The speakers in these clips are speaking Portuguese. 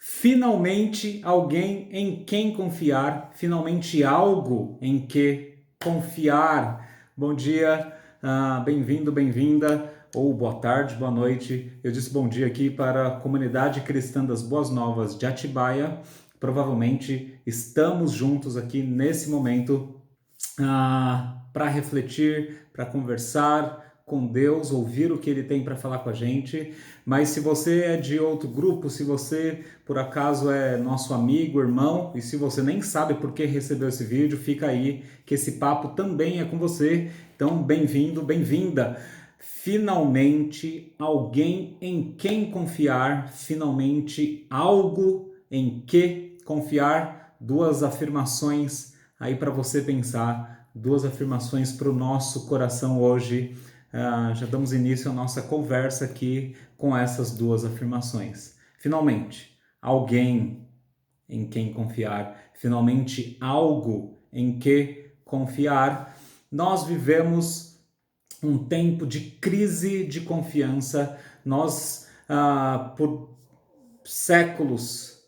Finalmente alguém em quem confiar, finalmente algo em que confiar. Bom dia, bem-vindo, bem-vinda, ou boa tarde, boa noite. Eu disse bom dia aqui para a comunidade cristã das Boas Novas de Atibaia. Provavelmente estamos juntos aqui nesse momento para refletir, para conversar com Deus, ouvir o que Ele tem para falar com a gente. Mas se você é de outro grupo, se você por acaso é nosso amigo, irmão, e se você nem sabe por que recebeu esse vídeo, fica aí que esse papo também é com você. Então, bem-vindo, bem-vinda. Finalmente alguém em quem confiar, finalmente algo em que confiar. Duas afirmações aí para você pensar, duas afirmações para o nosso coração hoje. Já damos início à nossa conversa aqui com essas duas afirmações. Finalmente, alguém em quem confiar, finalmente algo em que confiar. Nós vivemos um tempo de crise de confiança. Nós, por séculos,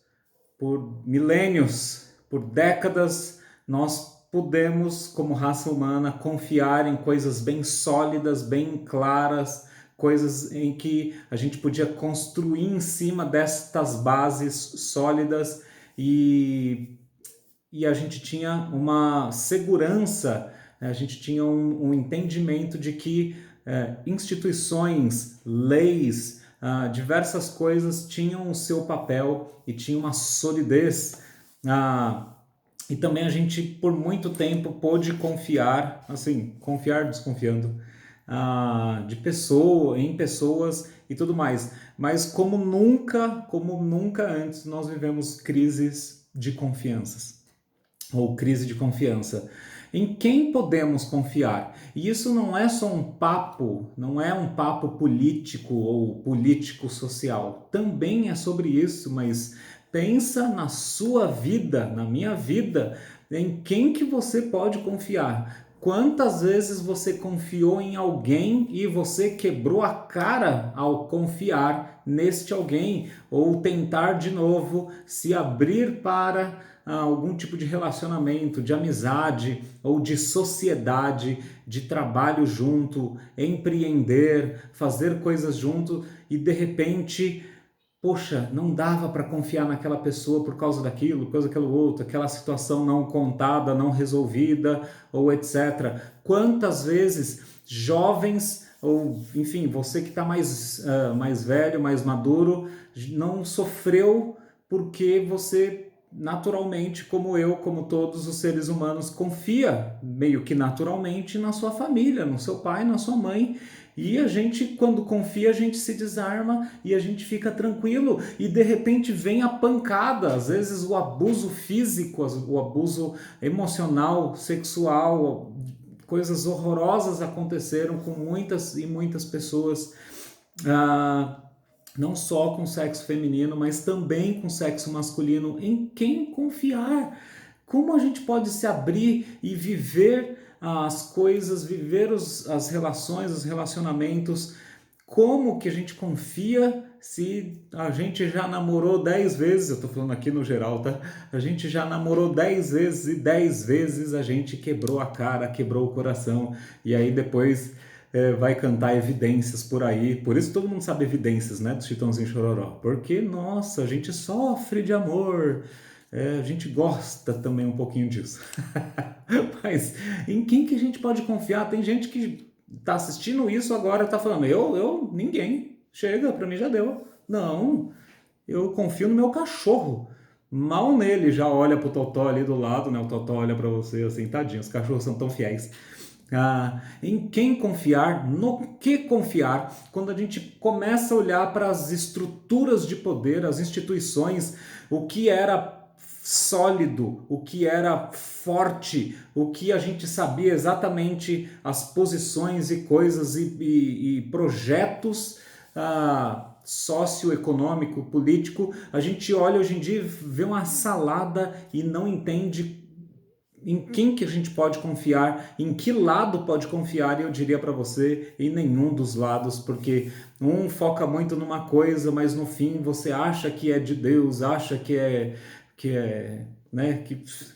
por milênios, por décadas, nós podemos, como raça humana, confiar em coisas bem sólidas, bem claras, coisas em que a gente podia construir em cima destas bases sólidas e a gente tinha uma segurança, né? A gente tinha um entendimento de que instituições, leis, diversas coisas tinham o seu papel e tinha uma solidez. E também a gente, por muito tempo, pôde confiar, assim, confiar desconfiando, em pessoas e tudo mais. Mas como nunca antes, nós vivemos crises de confianças ou crise de confiança. Em quem podemos confiar? E isso não é só um papo, não é um papo político ou político-social. Também é sobre isso, mas pensa na sua vida, na minha vida, em quem que você pode confiar. Quantas vezes você confiou em alguém e você quebrou a cara ao confiar neste alguém ou tentar de novo se abrir para algum tipo de relacionamento, de amizade ou de sociedade, de trabalho junto, empreender, fazer coisas junto e de repente, poxa, não dava para confiar naquela pessoa por causa daquilo, por causa daquilo outro, aquela situação não contada, não resolvida ou etc. Quantas vezes jovens ou enfim, você que está mais velho, mais maduro, não sofreu porque você naturalmente, como eu, como todos os seres humanos, confia meio que naturalmente na sua família, no seu pai, na sua mãe. E a gente, quando confia, a gente se desarma e a gente fica tranquilo. E de repente vem a pancada, às vezes o abuso físico, o abuso emocional, sexual, coisas horrorosas aconteceram com muitas e muitas pessoas. Não só com sexo feminino, mas também com sexo masculino. Em quem confiar? Como a gente pode se abrir e viver as coisas, viver as relações, os relacionamentos? Como que a gente confia se a gente já namorou 10 vezes? Eu tô falando aqui no geral, tá? A gente já namorou 10 vezes e 10 vezes a gente quebrou a cara, quebrou o coração. E aí depois vai cantar Evidências por aí. Por isso todo mundo sabe Evidências, né? Do Chitãozinho Chororó. Porque, nossa, a gente sofre de amor. A gente gosta também um pouquinho disso. Mas em quem que a gente pode confiar? Tem gente que tá assistindo isso agora e tá falando, ninguém. Chega, pra mim já deu. Não, eu confio no meu cachorro. Mal nele, já olha pro Totó ali do lado, né? O Totó olha pra você assim, tadinho, os cachorros são tão fiéis. Em quem confiar, no que confiar, quando a gente começa a olhar para as estruturas de poder, as instituições, o que era sólido, o que era forte, o que a gente sabia exatamente as posições e coisas e projetos socioeconômico, político, a gente olha hoje em dia e vê uma salada e não entende em quem que a gente pode confiar, em que lado pode confiar, e eu diria para você, em nenhum dos lados, porque um foca muito numa coisa, mas no fim você acha que é de Deus, acha que é, né,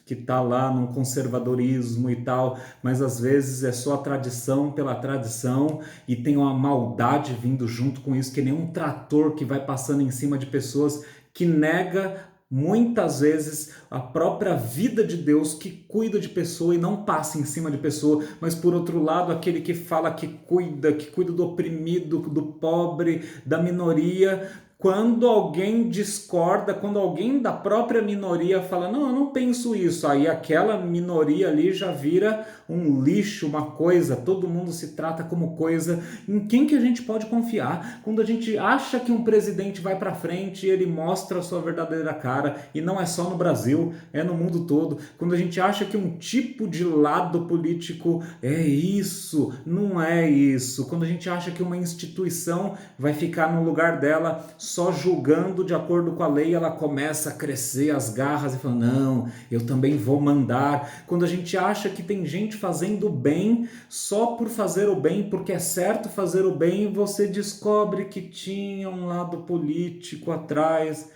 que tá lá no conservadorismo e tal, mas às vezes é só a tradição pela tradição e tem uma maldade vindo junto com isso, que nem um trator que vai passando em cima de pessoas, que nega muitas vezes a própria vida de Deus, que cuida de pessoa e não passa em cima de pessoa, mas por outro lado aquele que fala que cuida do oprimido, do pobre, da minoria. Quando alguém discorda, quando alguém da própria minoria fala, não, eu não penso isso, aí aquela minoria ali já vira um lixo, uma coisa, todo mundo se trata como coisa. Em quem que a gente pode confiar? Quando a gente acha que um presidente vai para frente, ele mostra a sua verdadeira cara, e não é só no Brasil, é no mundo todo. Quando a gente acha que um tipo de lado político é isso, não é isso. Quando a gente acha que uma instituição vai ficar no lugar dela só julgando de acordo com a lei, ela começa a crescer as garras e fala, não, eu também vou mandar. Quando a gente acha que tem gente fazendo bem só por fazer o bem, porque é certo fazer o bem, você descobre que tinha um lado político atrás,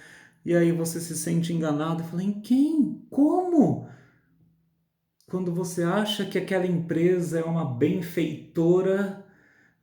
e aí você se sente enganado e fala, em quem? Como? Quando você acha que aquela empresa é uma benfeitora,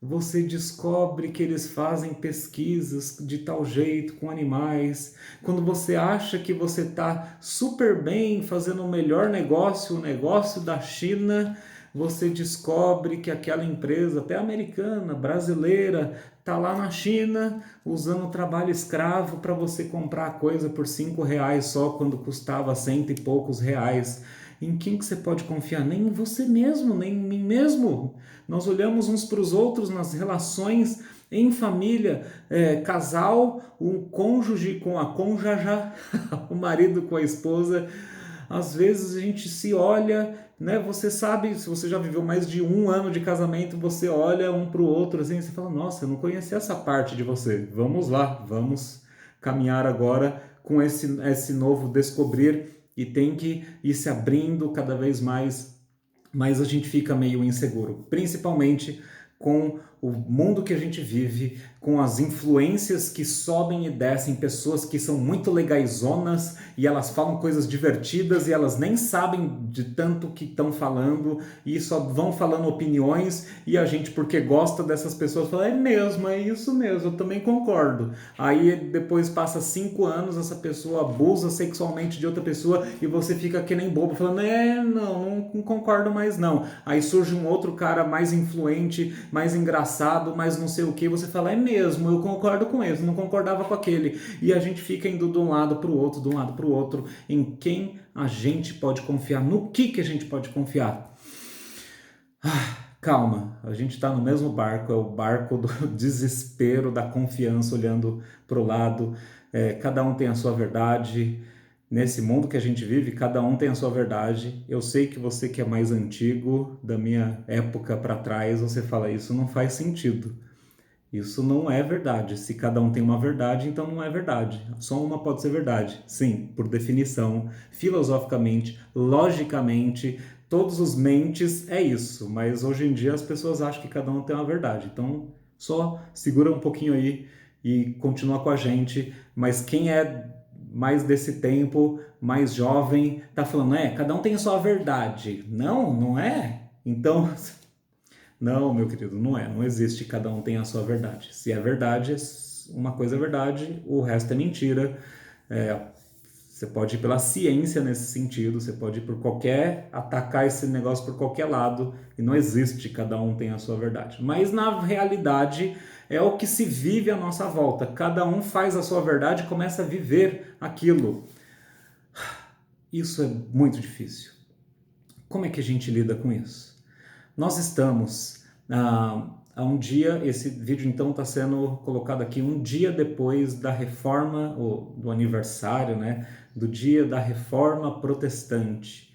você descobre que eles fazem pesquisas de tal jeito com animais. Quando você acha que você está super bem fazendo o melhor negócio, o negócio da China, você descobre que aquela empresa, até americana, brasileira, está lá na China usando trabalho escravo para você comprar a coisa por R$ 5 só, quando custava cento e poucos reais. Em quem que você pode confiar? Nem em você mesmo, nem em mim mesmo. Nós olhamos uns para os outros nas relações em família, casal, um cônjuge com a cônjuge, o marido com a esposa. Às vezes a gente se olha, né? Você sabe, se você já viveu mais de 1 ano de casamento, você olha um para o outro assim, e você fala, nossa, eu não conhecia essa parte de você. Vamos lá, vamos caminhar agora com esse novo descobrir, e tem que ir se abrindo cada vez mais, mas a gente fica meio inseguro, principalmente com o mundo que a gente vive, com as influências que sobem e descem, pessoas que são muito legaizonas e elas falam coisas divertidas e elas nem sabem de tanto que estão falando e só vão falando opiniões, e a gente, porque gosta dessas pessoas, fala, é isso mesmo, eu também concordo. Aí depois passa 5 anos, essa pessoa abusa sexualmente de outra pessoa e você fica que nem bobo, falando, não concordo mais não. Aí surge um outro cara mais influente, mais engraçado, mais não sei o que, você fala, é mesmo, eu concordo com ele, não concordava com aquele. E a gente fica indo de um lado para o outro, de um lado para o outro. Em quem a gente pode confiar? No que a gente pode confiar? Calma, a gente está no mesmo barco, é o barco do desespero, da confiança, olhando para o lado. Cada um tem a sua verdade. Nesse mundo que a gente vive, cada um tem a sua verdade. Eu sei que você que é mais antigo, da minha época para trás, você fala, isso não faz sentido. Isso não é verdade. Se cada um tem uma verdade, então não é verdade. Só uma pode ser verdade. Sim, por definição, filosoficamente, logicamente, todos os mentes é isso. Mas hoje em dia as pessoas acham que cada um tem uma verdade. Então, só segura um pouquinho aí e continua com a gente. Mas quem é mais desse tempo, mais jovem, tá falando, cada um tem a sua verdade. Não, não é? Então, não, meu querido, não é. Não existe cada um tem a sua verdade. Se é verdade, uma coisa é verdade, o resto é mentira. Você pode ir pela ciência nesse sentido, você pode ir atacar esse negócio por qualquer lado, e não existe cada um tem a sua verdade. Mas na realidade é o que se vive à nossa volta. Cada um faz a sua verdade e começa a viver aquilo. Isso é muito difícil. Como é que a gente lida com isso? Nós estamos há um dia, esse vídeo então está sendo colocado aqui um dia depois da reforma, ou do aniversário, né, do dia da reforma protestante.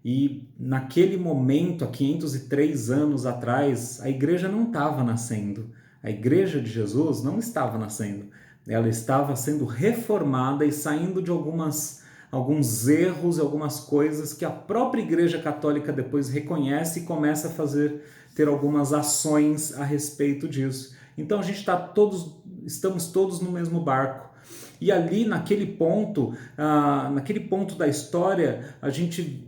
E naquele momento, há 503 anos atrás, a igreja não estava nascendo. A igreja de Jesus não estava nascendo. Ela estava sendo reformada e saindo de algumas alguns erros, algumas coisas que a própria Igreja Católica depois reconhece e começa a ter algumas ações a respeito disso. Então a gente estamos todos no mesmo barco. E ali naquele ponto da história, a gente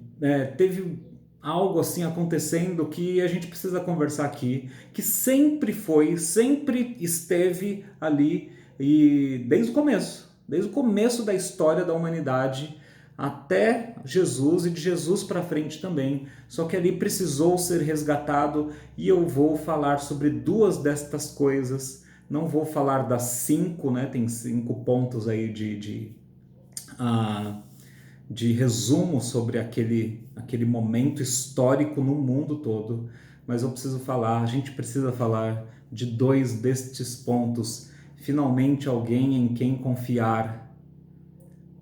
teve algo assim acontecendo que a gente precisa conversar aqui, que sempre esteve ali, e desde o começo da história da humanidade até Jesus, e de Jesus para frente também, só que ali precisou ser resgatado, e eu vou falar sobre duas destas coisas. Não vou falar das 5, né? Tem 5 pontos aí de resumo sobre aquele momento histórico no mundo todo, mas a gente precisa falar de 2 destes pontos. Finalmente alguém em quem confiar,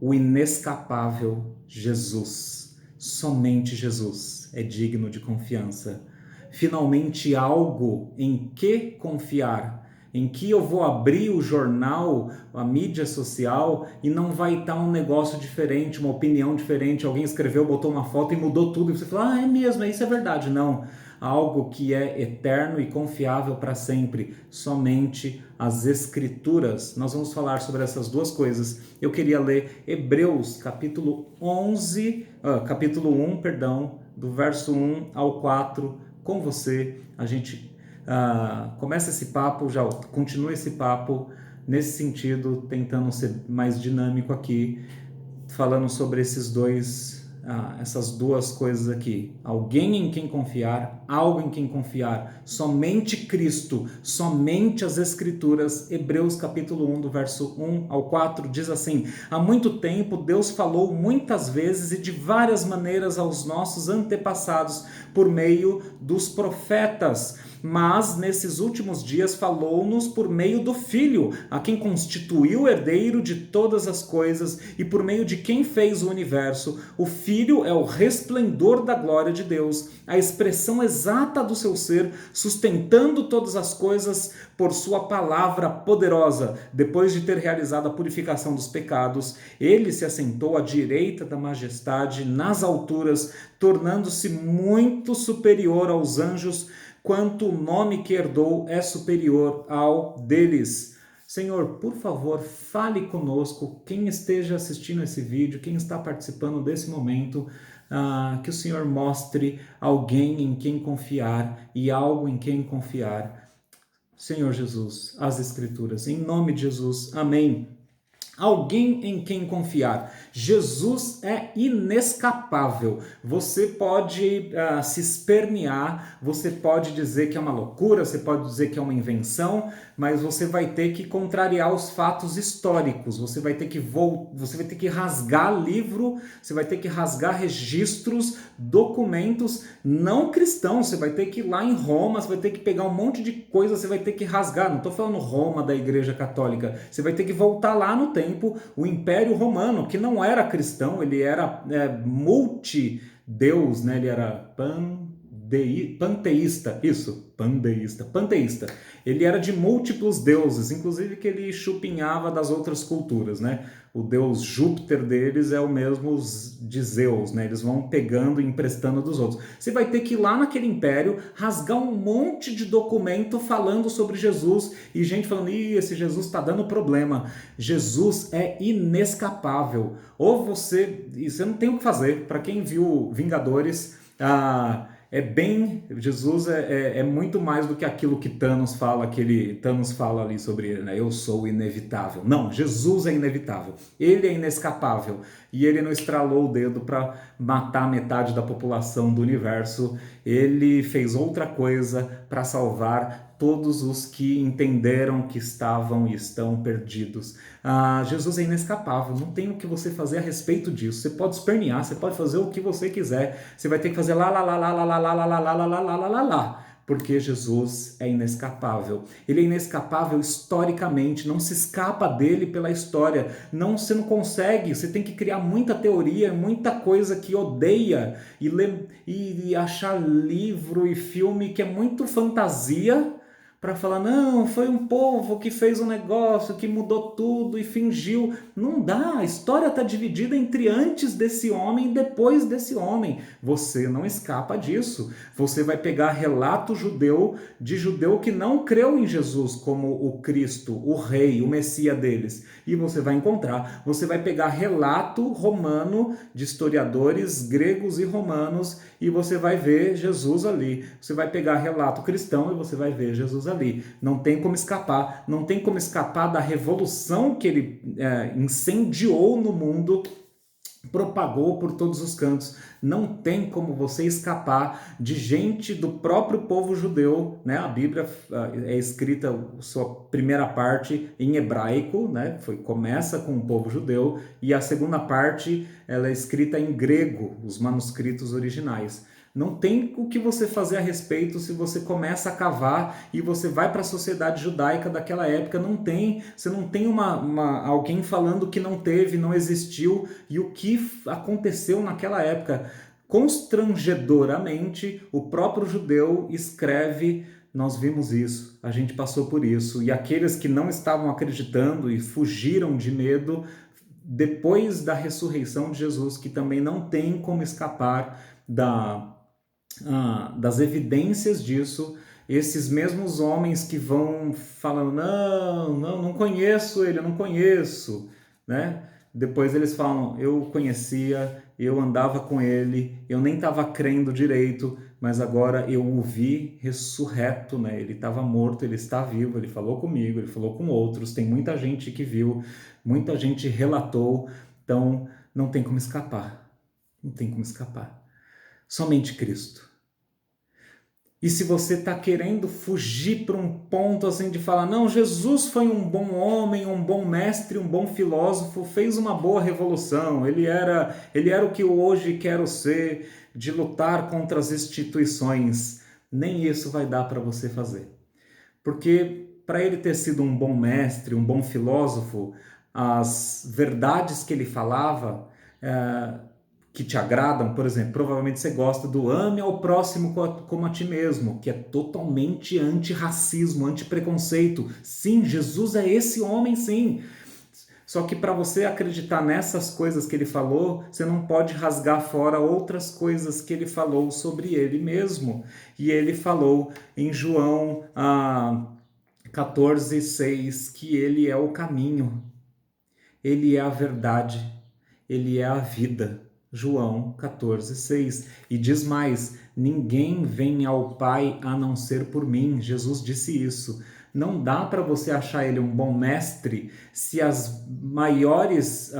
o inescapável Jesus. Somente Jesus é digno de confiança. Finalmente algo em que confiar, em que eu vou abrir o jornal, a mídia social, e não vai estar um negócio diferente, uma opinião diferente, alguém escreveu, botou uma foto e mudou tudo, e você fala, é mesmo, isso é verdade. Não, algo que é eterno e confiável para sempre, somente as Escrituras. Nós vamos falar sobre essas duas coisas. Eu queria ler Hebreus, capítulo 1, do verso 1 ao 4, com você. A gente começa esse papo, já continua esse papo nesse sentido, tentando ser mais dinâmico aqui, falando sobre essas duas coisas aqui. Alguém em quem confiar, algo em quem confiar, somente Cristo, somente as Escrituras. Hebreus capítulo 1, do verso 1 ao 4, diz assim: há muito tempo Deus falou muitas vezes e de várias maneiras aos nossos antepassados por meio dos profetas, mas nesses últimos dias falou-nos por meio do Filho, a quem constituiu herdeiro de todas as coisas e por meio de quem fez o universo. O Filho é o resplendor da glória de Deus, a expressão exata do seu ser, sustentando todas as coisas por sua palavra poderosa. Depois de ter realizado a purificação dos pecados, ele se assentou à direita da majestade nas alturas, tornando-se muito superior aos anjos, quanto o nome que herdou é superior ao deles. Senhor, por favor, fale conosco, quem esteja assistindo esse vídeo, quem está participando desse momento, que o Senhor mostre alguém em quem confiar e algo em quem confiar. Senhor Jesus, as Escrituras, em nome de Jesus, amém. Alguém em quem confiar. Jesus é inescapável. Você pode se espernear, você pode dizer que é uma loucura, você pode dizer que é uma invenção, mas você vai ter que contrariar os fatos históricos. Você vai ter que rasgar livro, você vai ter que rasgar registros, documentos não cristãos. Você vai ter que ir lá em Roma, você vai ter que pegar um monte de coisa, você vai ter que rasgar. Não estou falando Roma da Igreja Católica. Você vai ter que voltar lá no tempo, o Império Romano, que não era cristão, ele era multideus, né? Ele era panteísta, panteísta. Ele era de múltiplos deuses, inclusive que ele chupinhava das outras culturas, né? O deus Júpiter deles é o mesmo de Zeus, né? Eles vão pegando e emprestando dos outros. Você vai ter que ir lá naquele império, rasgar um monte de documento falando sobre Jesus, e gente falando, esse Jesus está dando problema. Jesus é inescapável. Ou você não tem o que fazer. Para quem viu Vingadores, Jesus é muito mais do que aquilo que Thanos fala ali sobre ele, né? Eu sou inevitável. Não, Jesus é inevitável. Ele é inescapável. E ele não estralou o dedo para matar metade da população do universo. Ele fez outra coisa para salvar todos os que entenderam que estavam e estão perdidos. Jesus é inescapável, não tem o que você fazer a respeito disso. Você pode espernear, você pode fazer o que você quiser, você vai ter que fazer lá, porque Jesus é inescapável. Ele é inescapável historicamente, não se escapa dele pela história. Você não consegue, você tem que criar muita teoria, muita coisa que odeia, e achar livro e filme que é muito fantasia, para falar, não, foi um povo que fez um negócio, que mudou tudo e fingiu. Não dá, a história está dividida entre antes desse homem e depois desse homem. Você não escapa disso. Você vai pegar relato judeu de judeu que não creu em Jesus como o Cristo, o rei, o Messias deles. E você vai encontrar, você vai pegar relato romano de historiadores gregos e romanos e você vai ver Jesus ali. Você vai pegar relato cristão e você vai ver Jesus ali. Não tem como escapar. Não tem como escapar da revolução que ele incendiou no mundo, propagou por todos os cantos. Não tem como você escapar de gente do próprio povo judeu, né? A Bíblia é escrita, sua primeira parte em hebraico, né? Começa com o povo judeu, e a segunda parte ela é escrita em grego, os manuscritos originais. Não tem o que você fazer a respeito se você começa a cavar e você vai para a sociedade judaica daquela época. Não tem, você não tem alguém falando que não teve, não existiu e o que aconteceu naquela época. Constrangedoramente, o próprio judeu escreve: nós vimos isso, a gente passou por isso. E aqueles que não estavam acreditando e fugiram de medo, depois da ressurreição de Jesus, que também não tem como escapar das evidências disso, esses mesmos homens que vão falando, não conheço ele, eu não conheço, né? Depois eles falam, eu conhecia, eu andava com ele, eu nem estava crendo direito, mas agora eu o vi ressurreto, né? Ele estava morto, ele está vivo, ele falou comigo, ele falou com outros, tem muita gente que viu, muita gente relatou, então não tem como escapar, não tem como escapar. Somente Cristo. E se você está querendo fugir para um ponto assim de falar, não, Jesus foi um bom homem, um bom mestre, um bom filósofo, fez uma boa revolução, ele era o que eu hoje quero ser, de lutar contra as instituições, nem isso vai dar para você fazer. Porque para ele ter sido um bom mestre, um bom filósofo, as verdades que ele falava, que te agradam, por exemplo, provavelmente você gosta do ame ao próximo como a ti mesmo, que é totalmente anti-racismo, anti-preconceito. Sim, Jesus é esse homem, sim. Só que para você acreditar nessas coisas que ele falou, você não pode rasgar fora outras coisas que ele falou sobre ele mesmo. E ele falou em João 14:6 que ele é o caminho, ele é a verdade, ele é a vida. João 14:6. E diz mais: ninguém vem ao Pai a não ser por mim. Jesus disse isso. Não dá para você achar ele um bom mestre se as maiores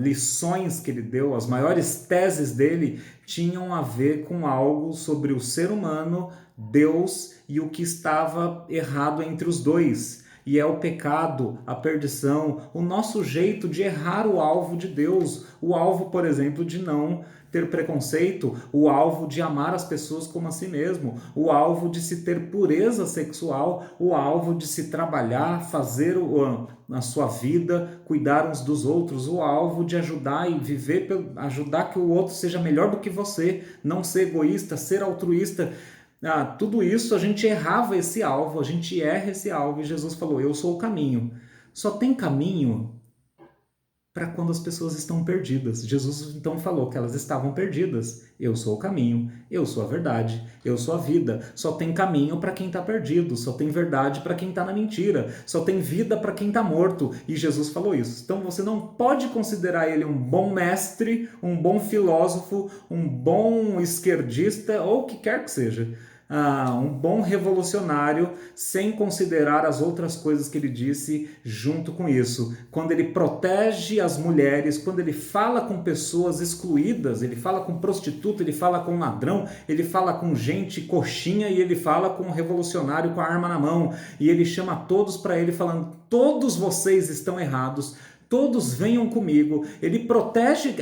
lições que ele deu, as maiores teses dele tinham a ver com algo sobre o ser humano, Deus e o que estava errado entre os dois. E é o pecado, a perdição, o nosso jeito de errar o alvo de Deus. O alvo, por exemplo, de não ter preconceito, o alvo de amar as pessoas como a si mesmo, o alvo de se ter pureza sexual, o alvo de se trabalhar, fazer a sua vida, cuidar uns dos outros, o alvo de ajudar e viver, ajudar que o outro seja melhor do que você, não ser egoísta, ser altruísta. Tudo isso a gente errava esse alvo, a gente erra esse alvo e Jesus falou, eu sou o caminho. Só tem caminho para quando as pessoas estão perdidas. Jesus então falou que elas estavam perdidas. Eu sou o caminho, eu sou a verdade, eu sou a vida. Só tem caminho para quem está perdido, só tem verdade para quem está na mentira, só tem vida para quem está morto. E Jesus falou isso. Então você não pode considerar ele um bom mestre, um bom filósofo, um bom esquerdista ou o que quer que seja. Um bom revolucionário, sem considerar as outras coisas que ele disse junto com isso. Quando ele protege as mulheres, quando ele fala com pessoas excluídas, ele fala com prostituta, ele fala com ladrão, ele fala com gente coxinha e ele fala com um revolucionário com a arma na mão. E ele chama todos para ele falando, todos vocês estão errados, todos venham comigo. Ele protege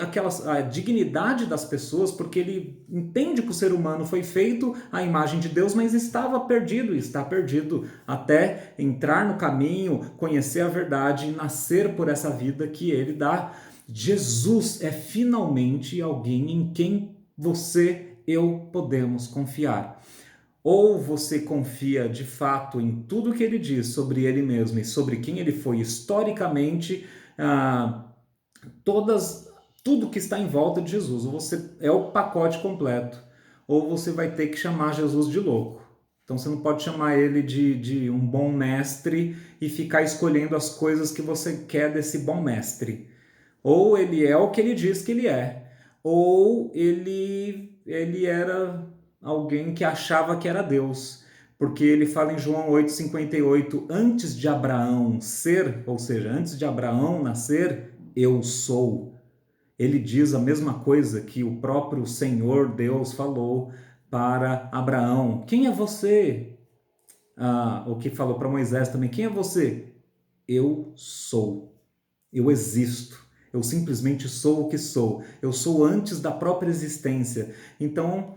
a dignidade das pessoas, porque ele entende que o ser humano foi feito à imagem de Deus, mas estava perdido, e está perdido até entrar no caminho, conhecer a verdade e nascer por essa vida que ele dá. Jesus é finalmente alguém em quem você, eu podemos confiar. Ou você confia de fato em tudo que ele diz sobre ele mesmo e sobre quem ele foi historicamente, ah, todas, tudo que está em volta de Jesus. Ou você é o pacote completo, ou você vai ter que chamar Jesus de louco. Então você não pode chamar ele de um bom mestre e ficar escolhendo as coisas que você quer desse bom mestre. Ou ele é o que ele diz que ele é, ou ele era alguém que achava que era Deus. Porque ele fala em João 8,58, antes de Abraão ser, ou seja, antes de Abraão nascer, eu sou. Ele diz a mesma coisa que o próprio Senhor Deus falou para Abraão. Quem é você? O que falou para Moisés também. Quem é você? Eu sou. Eu existo. Eu simplesmente sou o que sou. Eu sou antes da própria existência. Então,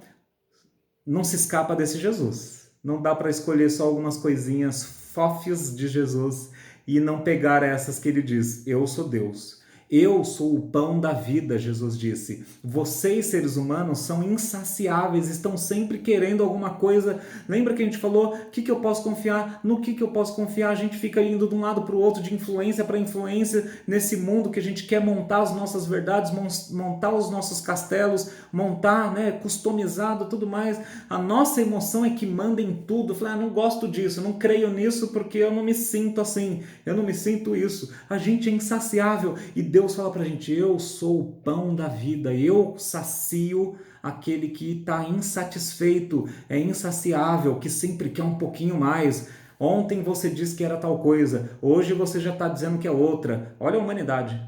não se escapa desse Jesus. Não dá para escolher só algumas coisinhas fófias de Jesus e não pegar essas que ele diz: eu sou Deus. Eu sou o pão da vida, Jesus disse. Vocês, seres humanos, são insaciáveis, estão sempre querendo alguma coisa. Lembra que a gente falou, o que eu posso confiar? No que eu posso confiar? A gente fica indo de um lado para o outro, de influência para influência, nesse mundo que a gente quer montar as nossas verdades, montar os nossos castelos, montar, né, customizado, tudo mais. A nossa emoção é que manda em tudo. Eu falei, não gosto disso, não creio nisso porque eu não me sinto assim, eu não me sinto isso. A gente é insaciável e Deus fala pra gente, eu sou o pão da vida, eu sacio aquele que está insatisfeito, é insaciável, que sempre quer um pouquinho mais. Ontem você disse que era tal coisa, hoje você já está dizendo que é outra. Olha a humanidade.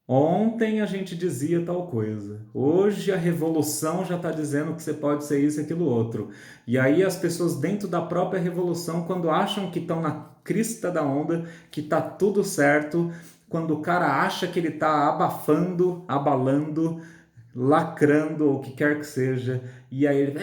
Ontem a gente dizia tal coisa, hoje a revolução já está dizendo que você pode ser isso e aquilo outro. E aí as pessoas dentro da própria revolução, quando acham que estão na crista da onda, que está tudo certo, quando o cara acha que ele está abafando, abalando, lacrando, ou o que quer que seja, e aí ele,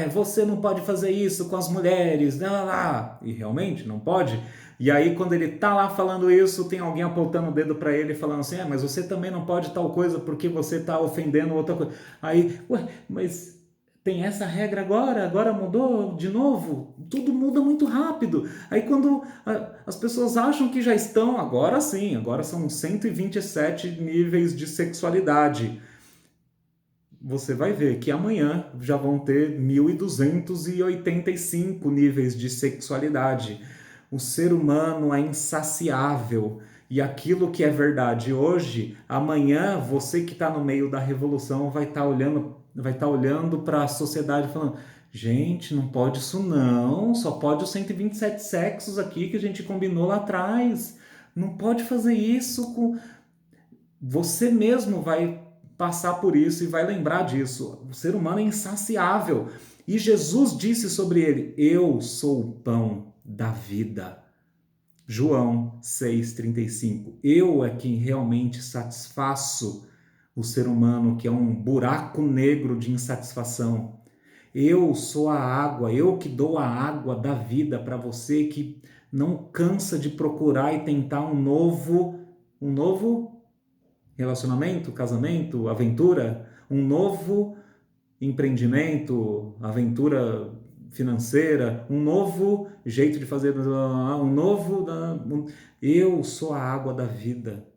você não pode fazer isso com as mulheres, lá, lá, lá. E realmente não pode. E aí, quando ele tá lá falando isso, tem alguém apontando o dedo para ele falando assim: mas você também não pode tal coisa porque você tá ofendendo outra coisa. Aí, mas tem essa regra agora? Agora mudou de novo? Tudo muda muito rápido. Aí, quando as pessoas acham que já estão, agora sim, agora são 127 níveis de sexualidade. Você vai ver que amanhã já vão ter 1.285 níveis de sexualidade. O ser humano é insaciável e aquilo que é verdade hoje, amanhã você que está no meio da revolução vai estar olhando para a sociedade falando: gente, não pode isso não, só pode os 127 sexos aqui que a gente combinou lá atrás. Não pode fazer isso com você mesmo vai passar por isso e vai lembrar disso. O ser humano é insaciável. E Jesus disse sobre ele: eu sou o pão da vida. João 6,35. Eu é quem realmente satisfaço o ser humano, que é um buraco negro de insatisfação. Eu sou a água, eu que dou a água da vida para você que não cansa de procurar e tentar um novo relacionamento, casamento, aventura, um novo empreendimento, aventura financeira, um novo jeito de fazer, um novo... Eu sou a água da vida.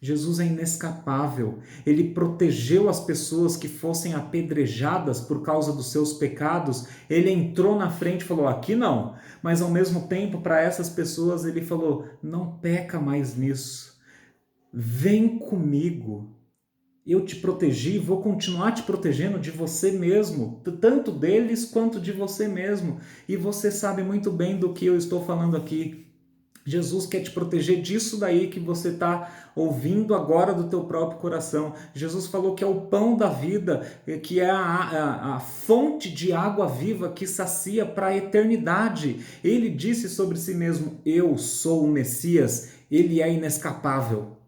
Jesus é inescapável. Ele protegeu as pessoas que fossem apedrejadas por causa dos seus pecados. Ele entrou na frente e falou: aqui não. Mas ao mesmo tempo, para essas pessoas, ele falou: não peca mais nisso. Vem comigo. Eu te protegi, vou continuar te protegendo de você mesmo, tanto deles quanto de você mesmo. E você sabe muito bem do que eu estou falando aqui. Jesus quer te proteger disso daí que você está ouvindo agora do teu próprio coração. Jesus falou que é o pão da vida, que é a fonte de água viva que sacia para a eternidade. Ele disse sobre si mesmo: eu sou o Messias. Ele é inescapável.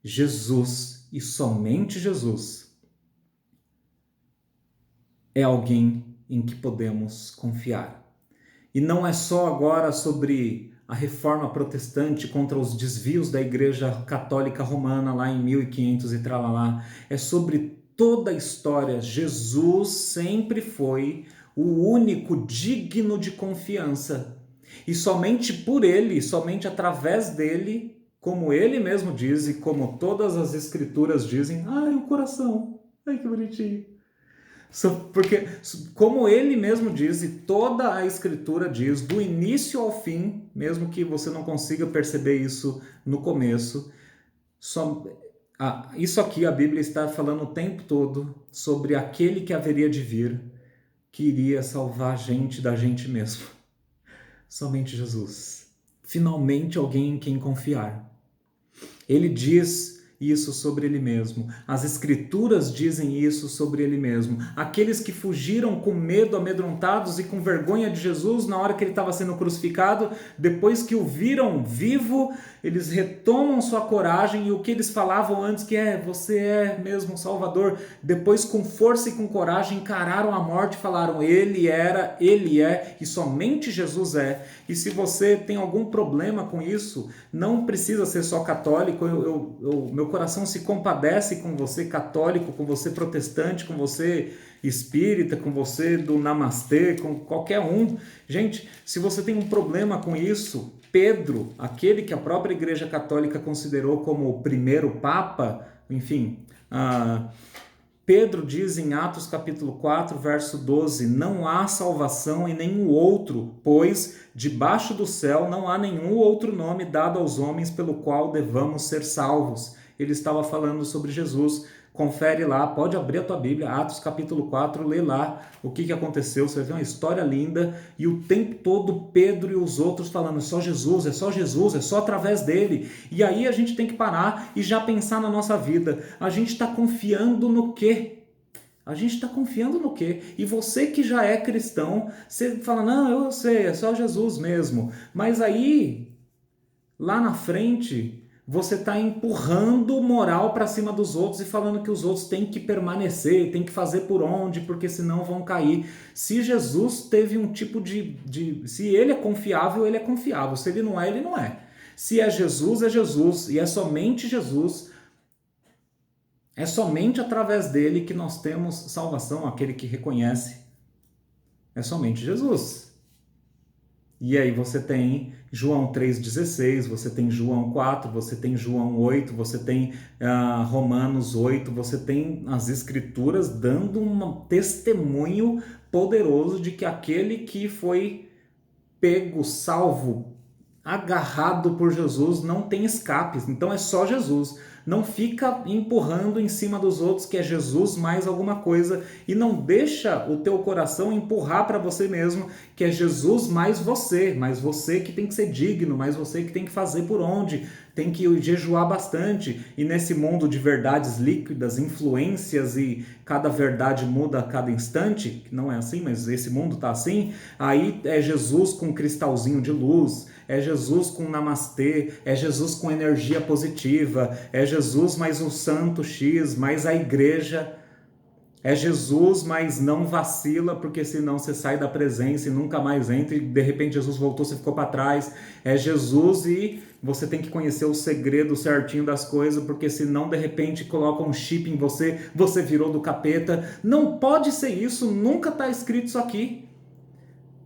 Jesus, e somente Jesus, é alguém em que podemos confiar. E não é só agora sobre a reforma protestante contra os desvios da Igreja Católica Romana lá em 1500 e tralalá. É sobre toda a história, Jesus sempre foi o único digno de confiança. E somente por ele, somente através dele, como ele mesmo diz e como todas as escrituras dizem, ai, o coração, ai que bonitinho. Porque, como ele mesmo diz, e toda a escritura diz, do início ao fim, mesmo que você não consiga perceber isso no começo, isso aqui a Bíblia está falando o tempo todo sobre aquele que haveria de vir, que iria salvar a gente da gente mesmo. Somente Jesus. Finalmente alguém em quem confiar. Ele diz isso sobre ele mesmo. As escrituras dizem isso sobre ele mesmo. Aqueles que fugiram com medo, amedrontados e com vergonha de Jesus na hora que ele estava sendo crucificado, depois que o viram vivo, eles retomam sua coragem e o que eles falavam antes, que você é mesmo o Salvador, depois com força e com coragem encararam a morte e falaram, ele era, ele é e somente Jesus é. E se você tem algum problema com isso, não precisa ser só católico, meu coração se compadece com você católico, com você protestante, com você espírita, com você do namastê, com qualquer um. Gente, se você tem um problema com isso, Pedro, aquele que a própria Igreja Católica considerou como o primeiro Papa, enfim, Pedro diz em Atos capítulo 4, verso 12, não há salvação em nenhum outro, pois debaixo do céu não há nenhum outro nome dado aos homens pelo qual devamos ser salvos. Ele estava falando sobre Jesus. Confere lá, pode abrir a tua Bíblia, Atos capítulo 4, lê lá o que aconteceu, você vai ver uma história linda, e o tempo todo Pedro e os outros falando, é só Jesus, é só Jesus, é só através dele. E aí a gente tem que parar e já pensar na nossa vida, a gente está confiando no quê? A gente está confiando no quê? E você que já é cristão, você fala, não, eu sei, é só Jesus mesmo. Mas aí, lá na frente, você está empurrando moral para cima dos outros e falando que os outros têm que permanecer, têm que fazer por onde, porque senão vão cair. Se Jesus teve um tipo se ele é confiável, ele é confiável. Se ele não é, ele não é. Se é Jesus, e é somente Jesus. É somente através dele que nós temos salvação, aquele que reconhece. É somente Jesus. E aí você tem João 3,16, você tem João 4, você tem João 8, você tem Romanos 8, você tem as escrituras dando um testemunho poderoso de que aquele que foi pego, salvo, agarrado por Jesus não tem escapes. Então é só Jesus. Não fica empurrando em cima dos outros que é Jesus mais alguma coisa e não deixa o teu coração empurrar para você mesmo que é Jesus mais você que tem que ser digno, mais você que tem que fazer por onde, tem que jejuar bastante. E nesse mundo de verdades líquidas, influências e cada verdade muda a cada instante, que não é assim, mas esse mundo tá assim, aí é Jesus com um cristalzinho de luz, é Jesus com namastê, é Jesus com energia positiva, é Jesus mais o santo X, mais a igreja. É Jesus, mas não vacila, porque senão você sai da presença e nunca mais entra e de repente Jesus voltou, você ficou para trás. É Jesus e você tem que conhecer o segredo certinho das coisas, porque senão de repente coloca um chip em você, você virou do capeta. Não pode ser isso, nunca está escrito isso aqui.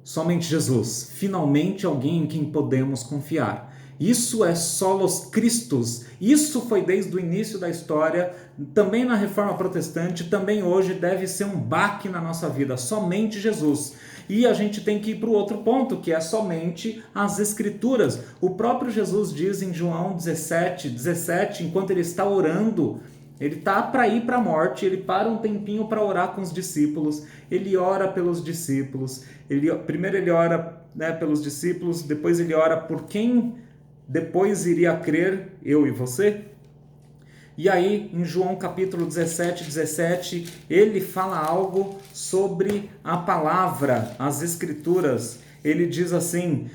Somente Jesus, finalmente alguém em quem podemos confiar. Isso é solos Christus, isso foi desde o início da história, também na Reforma Protestante, também hoje deve ser um baque na nossa vida, somente Jesus. E a gente tem que ir para o outro ponto, que é somente as Escrituras. O próprio Jesus diz em João 17, enquanto ele está orando, ele está para ir para a morte, ele para um tempinho para orar com os discípulos, ele ora pelos discípulos, primeiro ele ora pelos discípulos, depois ele ora por quem depois iria crer, eu e você. E aí, em João capítulo 17, ele fala algo sobre a palavra, as escrituras. Ele diz assim,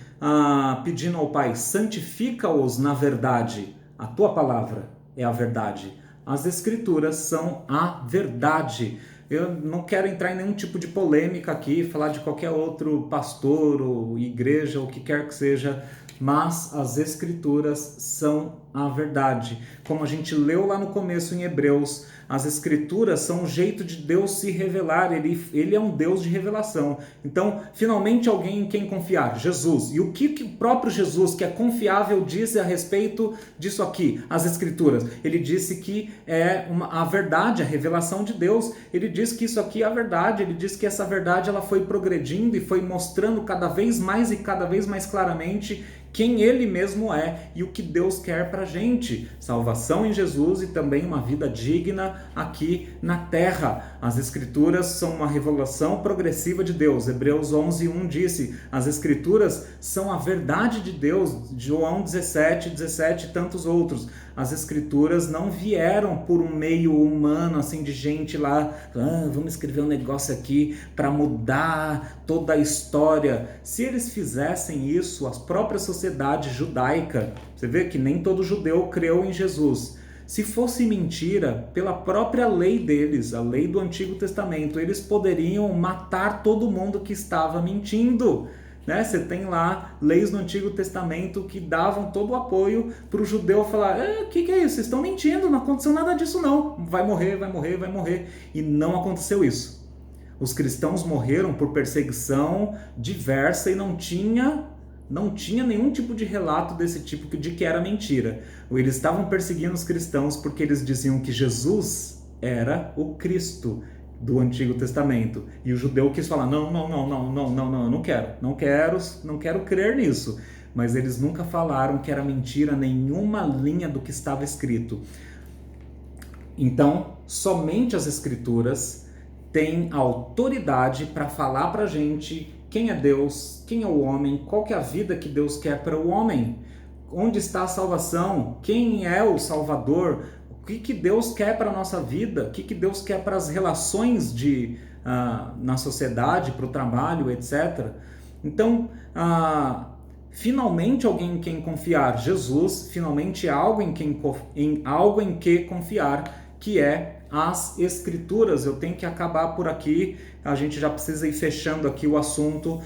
pedindo ao Pai, santifica-os na verdade, a tua palavra é a verdade. As escrituras são a verdade. Eu não quero entrar em nenhum tipo de polêmica aqui, falar de qualquer outro pastor ou igreja, ou o que quer que seja, mas as escrituras são a verdade. Como a gente leu lá no começo em Hebreus, as Escrituras são um jeito de Deus se revelar, ele é um Deus de revelação. Então, finalmente alguém em quem confiar, Jesus. E o que o próprio Jesus, que é confiável, disse a respeito disso aqui, as Escrituras? Ele disse que é a verdade, a revelação de Deus. Ele disse que isso aqui é a verdade, ele disse que essa verdade ela foi progredindo e foi mostrando cada vez mais e cada vez mais claramente quem ele mesmo é e o que Deus quer pra gente. Salvação em Jesus e também uma vida digna aqui na terra. As Escrituras são uma revelação progressiva de Deus. Hebreus 11:1 disse, as Escrituras são a verdade de Deus. João 17:17 e tantos outros. As Escrituras não vieram por um meio humano, assim, de gente lá, vamos escrever um negócio aqui para mudar toda a história. Se eles fizessem isso, a própria sociedade judaica, você vê que nem todo judeu creu em Jesus. Se fosse mentira, pela própria lei deles, a lei do Antigo Testamento, eles poderiam matar todo mundo que estava mentindo. Né? Você tem lá leis no Antigo Testamento que davam todo o apoio para o judeu falar, o que é isso? Vocês estão mentindo, não aconteceu nada disso não. Vai morrer, vai morrer, vai morrer. E não aconteceu isso. Os cristãos morreram por perseguição diversa e não tinha nenhum tipo de relato desse tipo de que era mentira. Eles estavam perseguindo os cristãos porque eles diziam que Jesus era o Cristo do Antigo Testamento. E o judeu quis falar, não, eu não quero crer nisso. Mas eles nunca falaram que era mentira nenhuma linha do que estava escrito. Então, somente as Escrituras têm autoridade para falar para a gente quem é Deus, quem é o homem, qual que é a vida que Deus quer para o homem, onde está a salvação, quem é o Salvador, o que Deus quer para a nossa vida, o que Deus quer para as relações na sociedade, para o trabalho, etc. Então, finalmente alguém em quem confiar, Jesus, finalmente algo em algo em que confiar, que é as Escrituras. Eu tenho que acabar por aqui, a gente já precisa ir fechando aqui o assunto,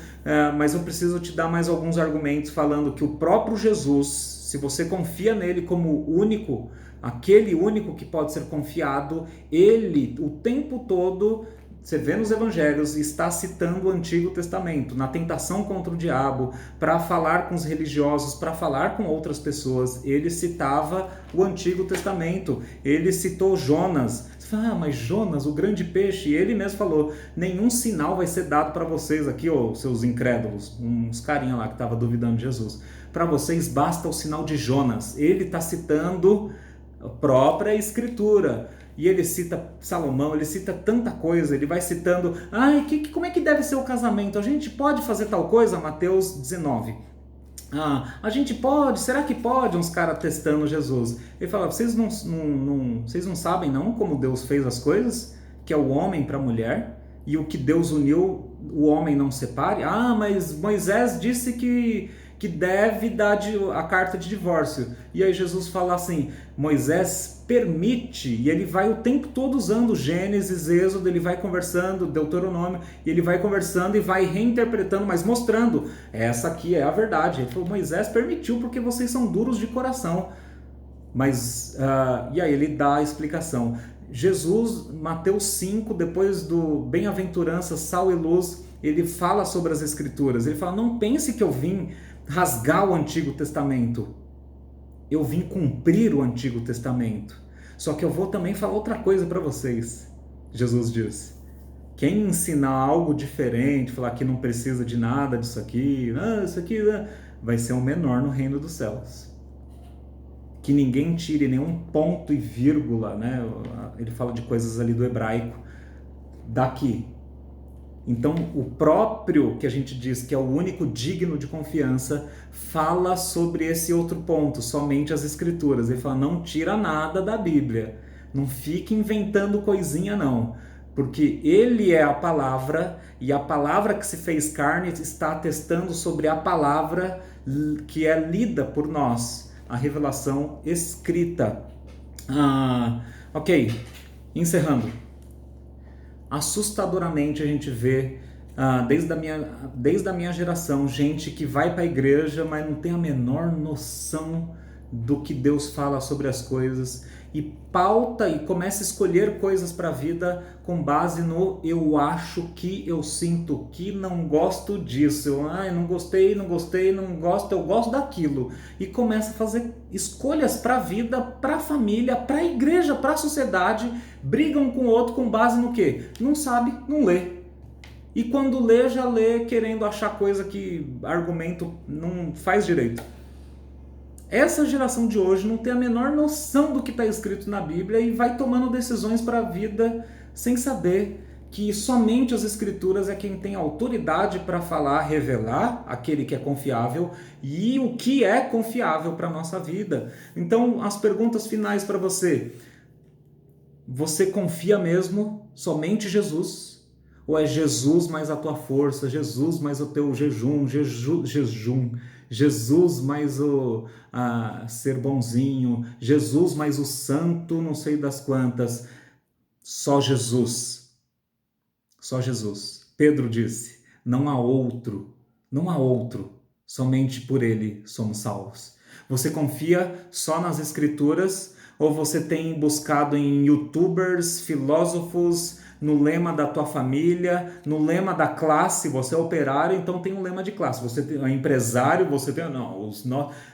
mas eu preciso te dar mais alguns argumentos falando que o próprio Jesus, se você confia nele como único, aquele único que pode ser confiado, ele o tempo todo, você vê nos evangelhos, está citando o Antigo Testamento, na tentação contra o diabo, para falar com os religiosos, para falar com outras pessoas, ele citava o Antigo Testamento, ele citou Jonas. Você fala, mas Jonas, o grande peixe, e ele mesmo falou, nenhum sinal vai ser dado para vocês aqui, seus incrédulos, uns carinha lá que estavam duvidando de Jesus, para vocês basta o sinal de Jonas. Ele está citando a própria Escritura. E ele cita Salomão, ele cita tanta coisa, ele vai citando, como é que deve ser o casamento? A gente pode fazer tal coisa? Mateus 19. A gente pode? Será que pode? Uns caras testando Jesus. Ele fala, vocês não sabem não como Deus fez as coisas? Que é o homem para a mulher? E o que Deus uniu, o homem não separe? Mas Moisés disse que deve dar a carta de divórcio. E aí Jesus fala assim, Moisés permite, e ele vai o tempo todo usando Gênesis, Êxodo, ele vai conversando, Deuteronômio, e ele vai conversando e vai reinterpretando, mas mostrando, essa aqui é a verdade. Ele falou, Moisés permitiu porque vocês são duros de coração. Mas, e aí ele dá a explicação. Jesus, Mateus 5, depois do Bem-aventurança, Sal e Luz, ele fala sobre as Escrituras. Ele fala, não pense que eu vim rasgar o Antigo Testamento. Eu vim cumprir o Antigo Testamento. Só que eu vou também falar outra coisa para vocês. Jesus diz, quem ensinar algo diferente, falar que não precisa de nada disso aqui, isso aqui vai ser o menor no reino dos céus. Que ninguém tire nenhum ponto e vírgula, né? Ele fala de coisas ali do hebraico, daqui. Então, o próprio, que a gente diz que é o único digno de confiança, fala sobre esse outro ponto, somente as Escrituras. Ele fala, não tira nada da Bíblia, não fique inventando coisinha não, porque ele é a palavra, e a palavra que se fez carne está atestando sobre a palavra que é lida por nós, a revelação escrita. Ok, encerrando. Assustadoramente a gente vê, desde a minha geração, gente que vai para a igreja, mas não tem a menor noção do que Deus fala sobre as coisas e pauta e começa a escolher coisas para a vida com base no eu acho que, eu sinto que, não gosto disso, eu não gostei, não gosto, eu gosto daquilo. E começa a fazer escolhas para a vida, para a família, para a igreja, para a sociedade, briga um com o outro com base no quê? Não sabe, não lê. E quando lê, já lê querendo achar coisa que argumento não faz direito. Essa geração de hoje não tem a menor noção do que está escrito na Bíblia e vai tomando decisões para a vida sem saber que somente as Escrituras é quem tem autoridade para falar, revelar aquele que é confiável e o que é confiável para a nossa vida. Então, as perguntas finais para você. Você confia mesmo somente em Jesus? Ou é Jesus mais a tua força, Jesus mais o teu jejum, Jesus mais o ser bonzinho, Jesus mais o santo, não sei das quantas. Só Jesus. Só Jesus. Pedro disse, não há outro, somente por ele somos salvos. Você confia só nas Escrituras ou você tem buscado em youtubers, filósofos, no lema da tua família, no lema da classe? Você é operário, então tem um lema de classe. Você é empresário, você tem...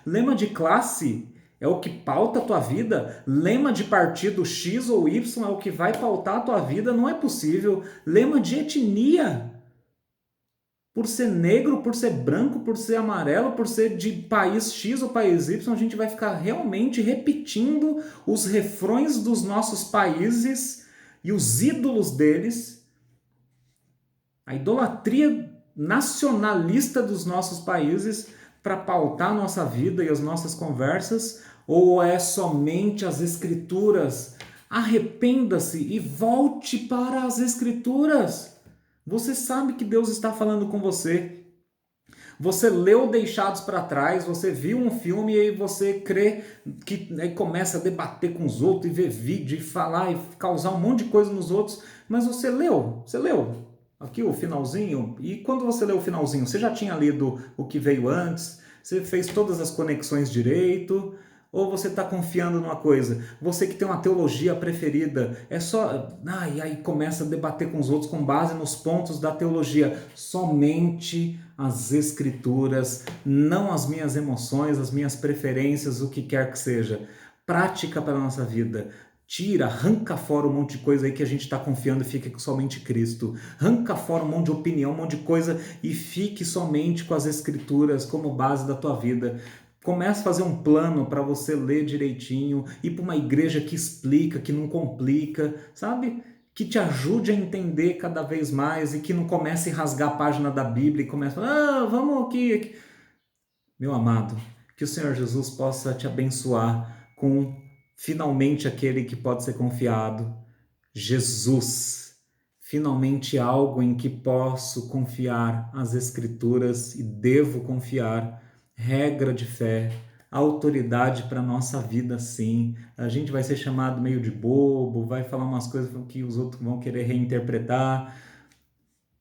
Lema de classe é o que pauta a tua vida? Lema de partido X ou Y é o que vai pautar a tua vida? Não é possível. Lema de etnia, por ser negro, por ser branco, por ser amarelo, por ser de país X ou país Y, a gente vai ficar realmente repetindo os refrões dos nossos países e os ídolos deles, a idolatria nacionalista dos nossos países para pautar a nossa vida e as nossas conversas, ou é somente as Escrituras? Arrependa-se e volte para as Escrituras. Você sabe que Deus está falando com você. Você leu Deixados para Trás, você viu um filme e você crê que começa a debater com os outros e ver vídeo e falar e causar um monte de coisa nos outros, mas você leu aqui o finalzinho, e quando você leu o finalzinho, você já tinha lido o que veio antes? Você fez todas as conexões direito? Ou você está confiando numa coisa? Você que tem uma teologia preferida, é só... e aí começa a debater com os outros com base nos pontos da teologia. Somente as Escrituras, não as minhas emoções, as minhas preferências, o que quer que seja. Prática para a nossa vida. Tira, arranca fora um monte de coisa aí que a gente está confiando e fica com somente Cristo. Arranca fora um monte de opinião, um monte de coisa e fique somente com as Escrituras como base da tua vida. Comece a fazer um plano para você ler direitinho, ir para uma igreja que explica, que não complica, sabe? Que te ajude a entender cada vez mais e que não comece a rasgar a página da Bíblia e comece a vamos aqui. Meu amado, que o Senhor Jesus possa te abençoar com finalmente aquele que pode ser confiado, Jesus. Finalmente algo em que posso confiar as Escrituras e devo confiar. Regra de fé, autoridade para a nossa vida, sim. A gente vai ser chamado meio de bobo, vai falar umas coisas que os outros vão querer reinterpretar.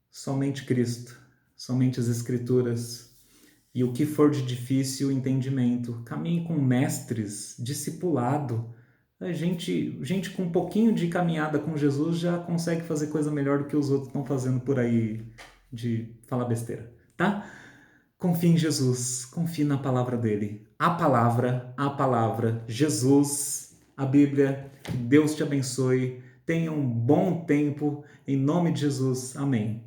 Somente Cristo, somente as Escrituras. E o que for de difícil entendimento, caminhe com mestres, discipulado. A gente com um pouquinho de caminhada com Jesus já consegue fazer coisa melhor do que os outros estão fazendo por aí de falar besteira, tá? Confie em Jesus, confie na palavra dele. A palavra, Jesus, a Bíblia. Que Deus te abençoe. Tenha um bom tempo. Em nome de Jesus. Amém.